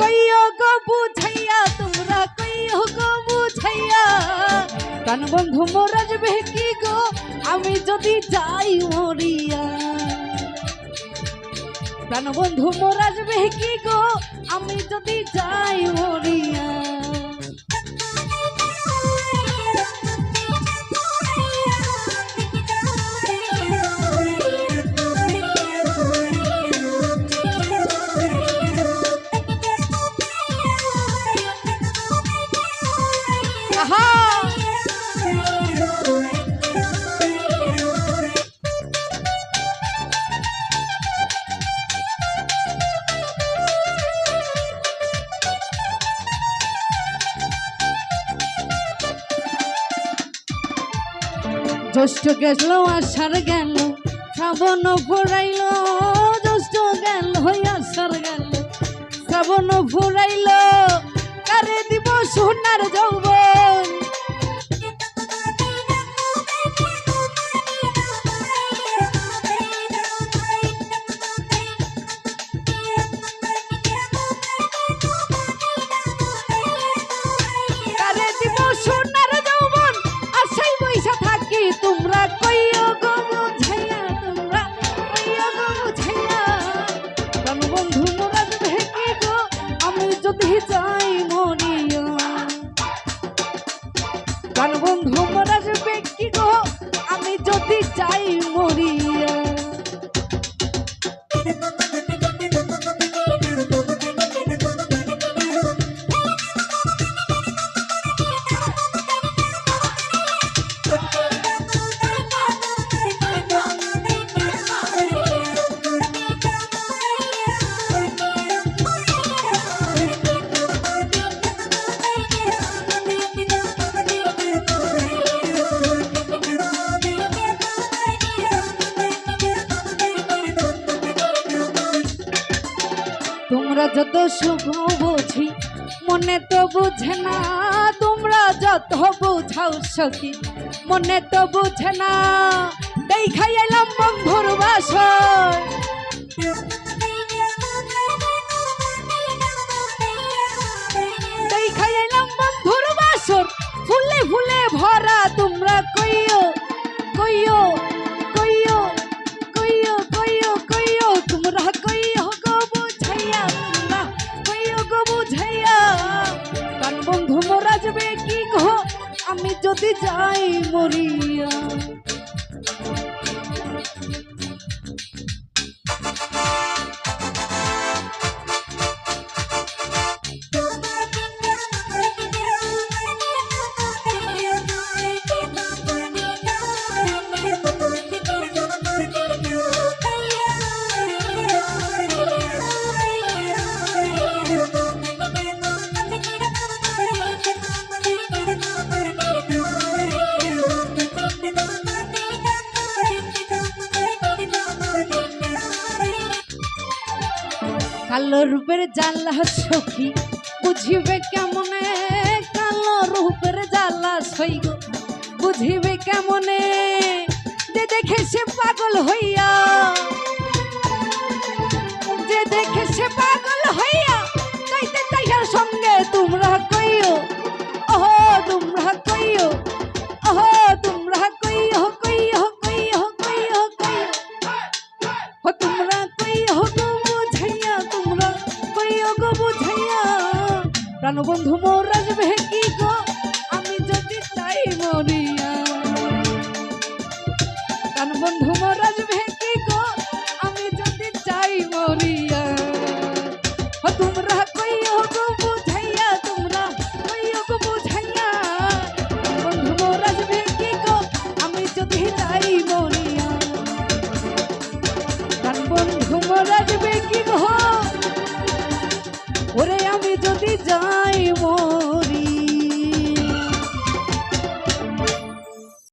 কইও গো বুঝাইয়া, তোমরা কইও গো বুঝাইয়া, প্রাণ বন্ধু মোর আসবে কি গো আমি যদি যাই মরিয়া। প্রাণ বন্ধু মোর আসবে কি গো আমি যদি যাই মরিয়া। জ্যৈষ্ঠ গেল আষাঢ় গেল শ্রাবণ ফুরাইল, জ্যৈষ্ঠ গেল আষাঢ় গেল শ্রাবণ ফুরাইল, কারে দিব সোনার যৌবন। কারে দিব সোনার যৌবন আশাই বইসা থাকি, তোমরা কইও গো বুঝাইয়া, তোমরা কইও গো বুঝাইয়া, প্রাণ বন্ধু মোর আসবে কি গো আমি যদি যাই মরিয়া। প্রাণ বন্ধু মোর আসবে কি গো আমি যদি যাই মরিয়া। তোমরা যত সুখ বুঝি মনে তো বুঝে না, তোমরা যত বুঝাও সখী মনে তো বুঝে না। দেখাই এলাম বন্ধুর বাসর, দেখাই এলাম বন্ধুর বাসর, ফুলে ফুলে ভরা। তোমরা কইও কইও কইও কইও কইও কইও, তোমরা কইও গো বুঝাইয়া, তোমরা কইও গো বুঝাইয়া, প্রাণ বন্ধু মোর আসবে কি গো আমি যদি যাই মরিয়া। কালো রূপের জ্বালা সখী বুঝিবে কেমনে, কালো রূপের জ্বালা সইগ বুঝিবে কেমনে, যে দেখে সে পাগল হইয়া, যে দেখে সে পাগল হইয়া চাইতে চাইয়ার সঙ্গে। তোমরা কইও ওহো, তোমরা কইও ওহো, তোমরা কইও কইও কইও কইও কইও, তোমরা কইও গো বুঝাইয়া, তোমরা কইও গো বুঝাইয়া, প্রাণ বন্ধু মোর আসবে কি গো আমি যদি চাই মরিয়া। প্রাণ বন্ধু মোর আসবে কি গো আমি যদি চাই মরিয়া। তোমরা কইও গো বুঝাইয়া, তোমরা কইও গো বুঝাইয়া, বন্ধু মোর আসবে কি গো আমি যদি চাই মরিয়া। প্রাণ বন্ধু মোর আসবে কি গো ওরে আমি যদি যাই